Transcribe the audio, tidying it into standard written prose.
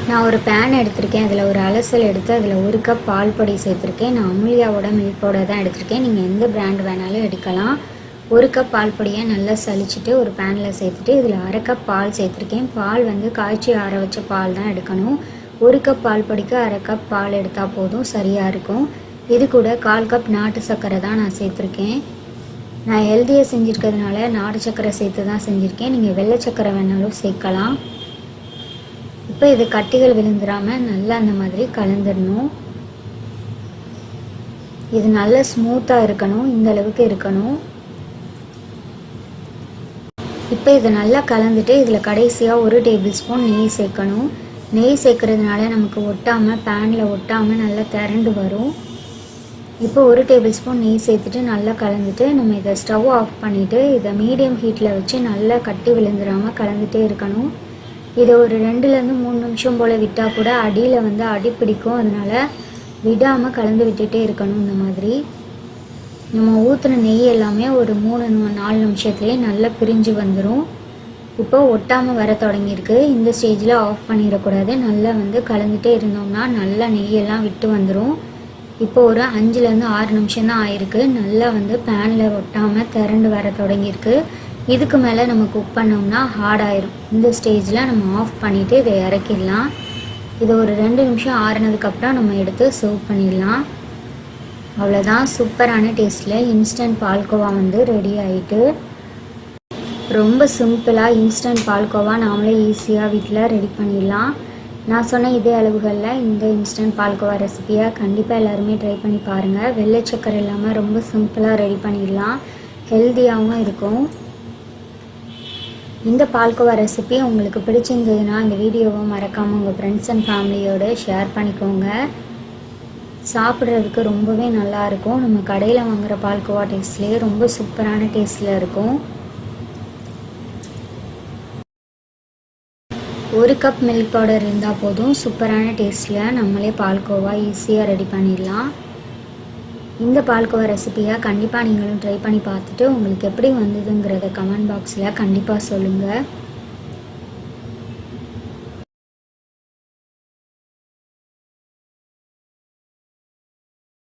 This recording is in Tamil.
நான் ஒரு பேன் எடுத்திருக்கேன். அதில் ஒரு அலசல் எடுத்து அதில் 1 கப் பால் பொடி சேர்த்துருக்கேன். நான் அமுல்யாவோட மில்க் பவுடர் தான் எடுத்திருக்கேன். நீங்கள் எந்த பிராண்ட் வேணாலும் எடுக்கலாம். 1 கப் பால் பொடியை நல்லா சலிச்சுட்டு ஒரு பேனில் சேர்த்துட்டு இதில் 1/2 கப் பால் சேர்த்துருக்கேன். பால் வந்து காய்ச்சி ஆற வச்ச பால் தான் எடுக்கணும். 1 கப் பால் பொடிக்கு 1/2 கப் பால் எடுத்தால் போதும், சரியாக இருக்கும். இது கூட 1/4 கப் நாட்டு சர்க்கரை தான் நான் சேர்த்துருக்கேன். நான் ஹெல்த்தியாக செஞ்சுருக்கிறதுனால நாட்டு சர்க்கரை சேர்த்து தான் செஞ்சுருக்கேன். நீங்கள் வெள்ளை சர்க்கரை வேணாலும் சேர்க்கலாம். இப்போ இது கட்டிகள் விழுந்துடாமல் நல்லா அந்த மாதிரி கலந்துடணும். இது நல்லா ஸ்மூத்தாக இருக்கணும், இந்த அளவுக்கு இருக்கணும். இப்போ இதை நல்லா கலந்துட்டு இதில் கடைசியாக 1 டேபிள் ஸ்பூன் நெய் சேர்க்கணும். நெய் சேர்க்கறதுனால நமக்கு ஒட்டாமல், பேனில் ஒட்டாமல் நல்லா திரண்டு வரும். இப்போ 1 டேபிள் ஸ்பூன் நெய் சேர்த்துட்டு நல்லா கலந்துட்டு நம்ம இதை ஸ்டவ் ஆஃப் பண்ணிவிட்டு இதை மீடியம் ஹீட்டில் வச்சு நல்லா கட்டி விழுந்துடாமல் கலந்துகிட்டே இருக்கணும். இதை ஒரு 2லேருந்து 3 நிமிஷம் போல் விட்டால் கூட அடியில் வந்து அடி பிடிக்கும். அதனால் விடாமல் கலந்து விட்டுட்டே இருக்கணும். இந்த மாதிரி நம்ம ஊற்றின நெய் எல்லாமே ஒரு 3-4 நிமிஷத்துலேயே நல்லா பிரிஞ்சு வந்துடும். இப்போ ஒட்டாமல் வர தொடங்கியிருக்கு. இந்த ஸ்டேஜில் ஆஃப் பண்ணிடக்கூடாது. நல்லா வந்து கலந்துகிட்டே இருந்தோம்னா நல்லா நெய்யெல்லாம் விட்டு வந்துடும். இப்போ ஒரு 5லேருந்து 6 நிமிஷம் தான் ஆயிருக்கு. நல்லா வந்து பேனில் ஒட்டாமல் திரண்டு வர தொடங்கியிருக்கு. இதுக்கு மேலே நம்ம குக் பண்ணோம்னா ஹார்ட் ஆயிரும். இந்த ஸ்டேஜில் நம்ம ஆஃப் பண்ணிவிட்டு இதை இறக்கிடலாம். இது ஒரு 2 நிமிஷம் ஆறுனதுக்கப்புறம் நம்ம எடுத்து சர்வ் பண்ணிடலாம். அவ்வளோதான், சூப்பரான டேஸ்ட்டில் இன்ஸ்டன்ட் பால்கோவா வந்து ரெடி ஆகிட்டு. ரொம்ப சிம்பிளாக இன்ஸ்டன்ட் பால்கோவா நாமளே ஈஸியாக வீட்டில் ரெடி பண்ணிடலாம். நான் சொன்ன இதே அளவுகளில் இந்த இன்ஸ்டன்ட் பால்கோவா ரெசிபியை கண்டிப்பாக எல்லாருமே ட்ரை பண்ணி பாருங்கள். வெள்ளை சக்கரை இல்லாமல் ரொம்ப சிம்பிளாக ரெடி பண்ணிடலாம். ஹெல்த்தியாகவும் இருக்கும். இந்த பால்கோவா ரெசிபி உங்களுக்கு பிடிச்சிருந்ததுன்னா இந்த வீடியோவை மறக்காமல் உங்கள் ஃப்ரெண்ட்ஸ் அண்ட் ஃபேமிலியோடு ஷேர் பண்ணிக்கோங்க. சாப்பிட்றதுக்கு ரொம்பவே நல்லாயிருக்கும். நம்ம கடையில் வாங்குகிற பால்கோவா டேஸ்ட்லேயே ரொம்ப சூப்பரான டேஸ்ட்டில் இருக்கும். 1 கப் மில்க் பவுடர் இருந்தால் போதும், சூப்பரான டேஸ்ட்டில் நம்மளே பால்கோவா ஈஸியாக ரெடி பண்ணிடலாம். இந்த பால்கோவா ரெசிபியை கண்டிப்பாக நீங்களும் ட்ரை பண்ணி பார்த்துட்டு உங்களுக்கு எப்படி வந்ததுங்கிறத கமெண்ட் பாக்ஸில் கண்டிப்பாக சொல்லுங்கள்.